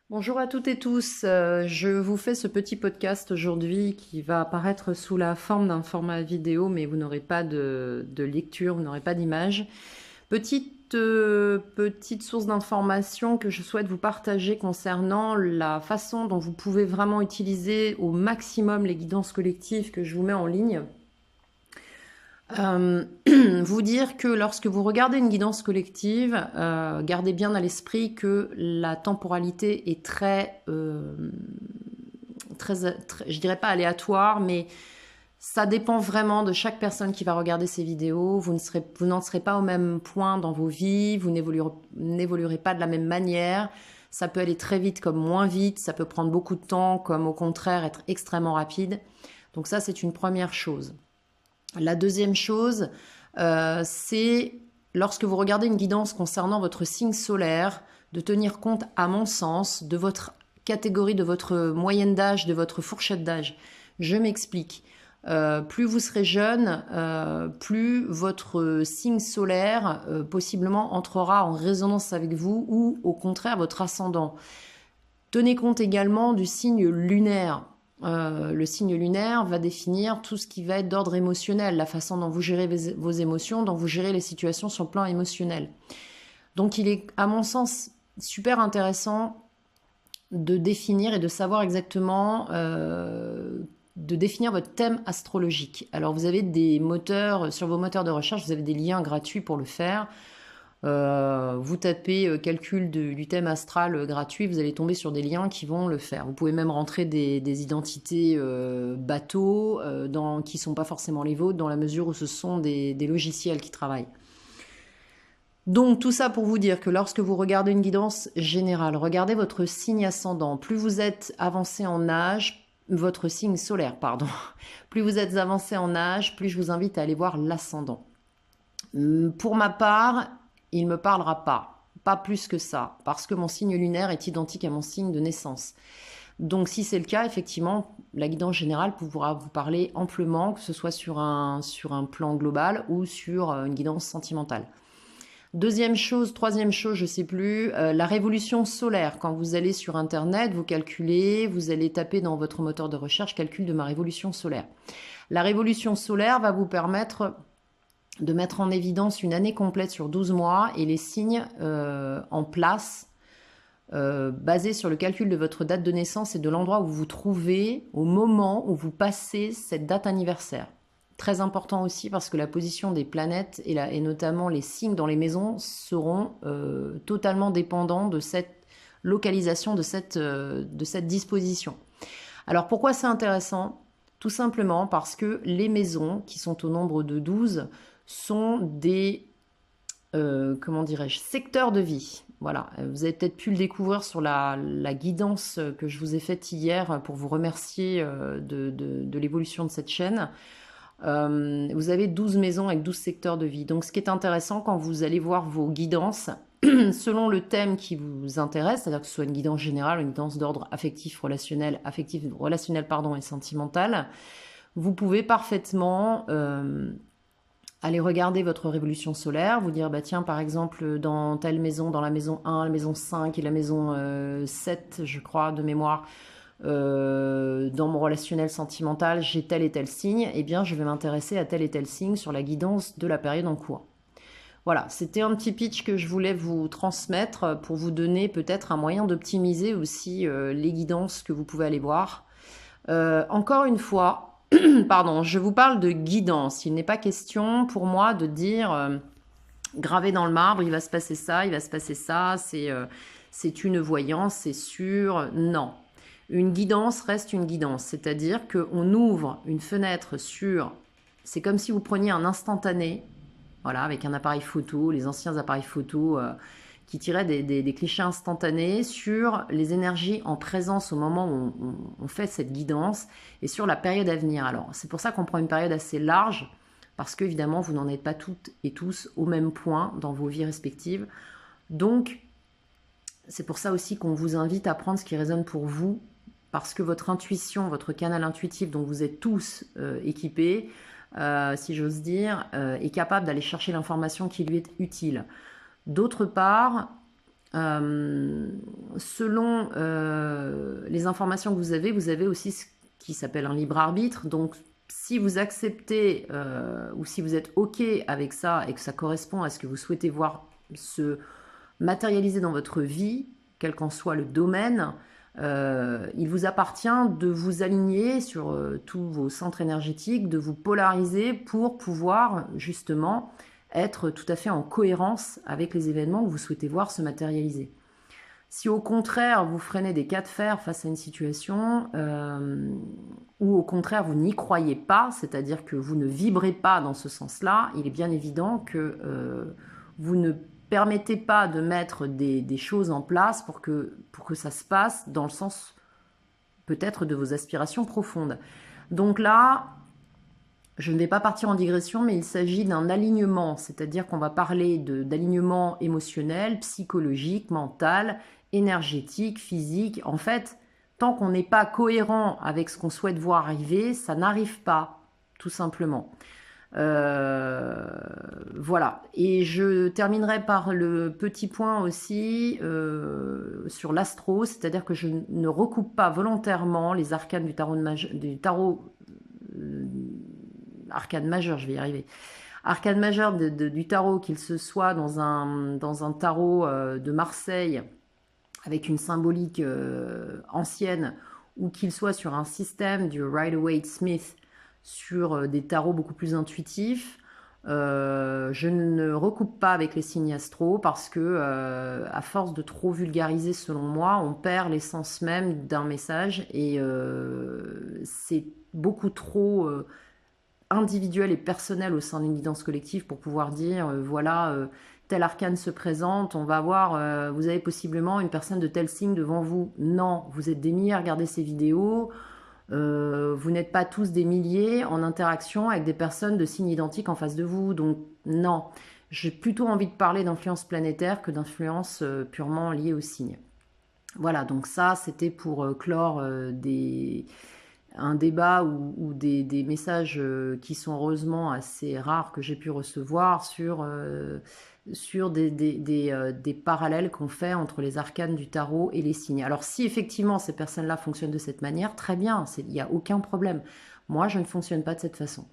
Bonjour à toutes et tous, je vous fais ce petit podcast aujourd'hui qui va apparaître sous la forme d'un format vidéo, mais vous n'aurez pas de lecture, vous n'aurez pas d'image. Petite source d'information que je souhaite vous partager concernant la façon dont vous pouvez vraiment utiliser au maximum les guidances collectives que je vous mets en ligne. Euh, Vous dire que lorsque vous regardez une guidance collective, gardez bien à l'esprit que la temporalité est je dirais pas aléatoire, mais ça dépend vraiment de chaque personne qui va regarder ces vidéos. Vous n'en serez pas au même point dans vos vies, vous n'évoluerez pas de la même manière. Ça peut aller très vite comme moins vite, ça peut prendre beaucoup de temps comme au contraire être extrêmement rapide. Donc ça, c'est une première chose. La deuxième chose, c'est lorsque vous regardez une guidance concernant votre signe solaire, de tenir compte, à mon sens, de votre catégorie, de votre moyenne d'âge, de votre fourchette d'âge. Je m'explique. Plus vous serez jeune, plus votre signe solaire possiblement entrera en résonance avec vous ou au contraire votre ascendant. Tenez compte également du signe lunaire. Le signe lunaire va définir tout ce qui va être d'ordre émotionnel, la façon dont vous gérez vos émotions, dont vous gérez les situations sur le plan émotionnel. Donc il est, à mon sens, super intéressant de définir et de savoir exactement, de définir votre thème astrologique. Alors vous avez des moteurs, sur vos moteurs de recherche, vous avez des liens gratuits pour le faire. Vous tapez calcul du thème astral gratuit, vous allez tomber sur des liens qui vont le faire. Vous pouvez même rentrer des identités bateaux qui ne sont pas forcément les vôtres, dans la mesure où ce sont des logiciels qui travaillent. Donc tout ça pour vous dire que lorsque vous regardez une guidance générale, regardez votre signe ascendant. Plus vous êtes avancé en âge, votre signe solaire, pardon. Plus vous êtes avancé en âge, plus je vous invite à aller voir l'ascendant. Pour ma part, il ne me parlera pas plus que ça, parce que mon signe lunaire est identique à mon signe de naissance. Donc si c'est le cas, effectivement, la guidance générale pourra vous parler amplement, que ce soit sur un plan global ou sur une guidance sentimentale. Troisième chose, je ne sais plus, la révolution solaire. Quand vous allez sur Internet, vous calculez, vous allez taper dans votre moteur de recherche calcul de ma révolution solaire. La révolution solaire va vous permettre de mettre en évidence une année complète sur 12 mois et les signes en place basés sur le calcul de votre date de naissance et de l'endroit où vous vous trouvez au moment où vous passez cette date anniversaire. Très important aussi parce que la position des planètes et notamment les signes dans les maisons seront totalement dépendants de cette localisation, de cette disposition. Alors pourquoi c'est intéressant? Tout simplement parce que les maisons, qui sont au nombre de 12, sont des, comment dirais-je, secteurs de vie. Voilà, vous avez peut-être pu le découvrir sur la guidance que je vous ai faite hier pour vous remercier de l'évolution de cette chaîne. Vous avez 12 maisons avec 12 secteurs de vie. Donc ce qui est intéressant quand vous allez voir vos guidances, selon le thème qui vous intéresse, c'est-à-dire que ce soit une guidance générale, une guidance d'ordre relationnel pardon, et sentimental, vous pouvez parfaitement aller regarder votre révolution solaire, vous dire, bah tiens, par exemple, dans telle maison, dans la maison 1, la maison 5 et la maison 7, je crois, de mémoire, dans mon relationnel sentimental, j'ai tel et tel signe, eh bien, je vais m'intéresser à tel et tel signe sur la guidance de la période en cours. Voilà, c'était un petit pitch que je voulais vous transmettre pour vous donner peut-être un moyen d'optimiser aussi les guidances que vous pouvez aller voir. Encore une fois, pardon, je vous parle de guidance. Il n'est pas question pour moi de dire gravé dans le marbre, il va se passer ça, il va se passer ça, c'est une voyance, c'est sûr. Non. Une guidance reste une guidance, c'est-à-dire qu'on ouvre une fenêtre sur... C'est comme si vous preniez un instantané, voilà, avec un appareil photo, les anciens appareils photo qui tiraient des clichés instantanés sur les énergies en présence au moment où on fait cette guidance et sur la période à venir. Alors, c'est pour ça qu'on prend une période assez large, parce qu'évidemment, vous n'en êtes pas toutes et tous au même point dans vos vies respectives. Donc, c'est pour ça aussi qu'on vous invite à prendre ce qui résonne pour vous, parce que votre intuition, votre canal intuitif dont vous êtes tous équipés, si j'ose dire, est capable d'aller chercher l'information qui lui est utile. D'autre part, Selon les informations que vous avez aussi ce qui s'appelle un libre arbitre. Donc, si vous acceptez ou si vous êtes OK avec ça et que ça correspond à ce que vous souhaitez voir se matérialiser dans votre vie, quel qu'en soit le domaine, il vous appartient de vous aligner sur tous vos centres énergétiques, de vous polariser pour pouvoir justement être tout à fait en cohérence avec les événements que vous souhaitez voir se matérialiser. Si au contraire vous freinez des cas de fer face à une situation, ou au contraire vous n'y croyez pas, c'est-à-dire que vous ne vibrez pas dans ce sens-là, il est bien évident que vous ne permettez pas de mettre des choses en place pour que ça se passe dans le sens peut-être de vos aspirations profondes. Donc là, je ne vais pas partir en digression, mais il s'agit d'un alignement, c'est-à-dire qu'on va parler d'alignement émotionnel, psychologique, mental, énergétique, physique. En fait, tant qu'on n'est pas cohérent avec ce qu'on souhaite voir arriver, ça n'arrive pas, tout simplement. Voilà. Et je terminerai par le petit point aussi sur l'astro, c'est-à-dire que je ne recoupe pas volontairement les arcanes du tarot arcane majeure, je vais y arriver. Arcane majeure du tarot, qu'il se soit dans un tarot de Marseille avec une symbolique ancienne ou qu'il soit sur un système du Rider-Waite-Smith sur des tarots beaucoup plus intuitifs. Je ne recoupe pas avec les signes astro parce que à force de trop vulgariser selon moi, on perd l'essence même d'un message et c'est beaucoup trop individuel et personnel au sein d'une guidance collective pour pouvoir dire voilà tel arcane se présente, on va voir vous avez possiblement une personne de tel signe devant vous. Non, vous êtes des milliers à regarder ces vidéos, vous n'êtes pas tous des milliers en interaction avec des personnes de signes identiques en face de vous, donc non, j'ai plutôt envie de parler d'influence planétaire que d'influence purement liée aux signes. Voilà, donc ça c'était pour clore un débat ou des messages qui sont heureusement assez rares que j'ai pu recevoir sur des parallèles qu'on fait entre les arcanes du tarot et les signes. Alors si effectivement ces personnes-là fonctionnent de cette manière, très bien, il n'y a aucun problème. Moi, je ne fonctionne pas de cette façon.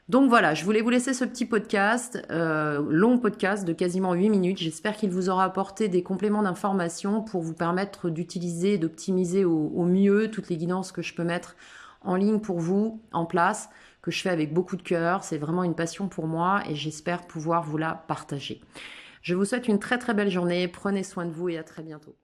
Donc voilà, je voulais vous laisser ce petit podcast, long podcast de quasiment 8 minutes. J'espère qu'il vous aura apporté des compléments d'information pour vous permettre d'utiliser, d'optimiser au mieux toutes les guidances que je peux mettre en ligne pour vous, en place, que je fais avec beaucoup de cœur. C'est vraiment une passion pour moi et j'espère pouvoir vous la partager. Je vous souhaite une très très belle journée. Prenez soin de vous et à très bientôt.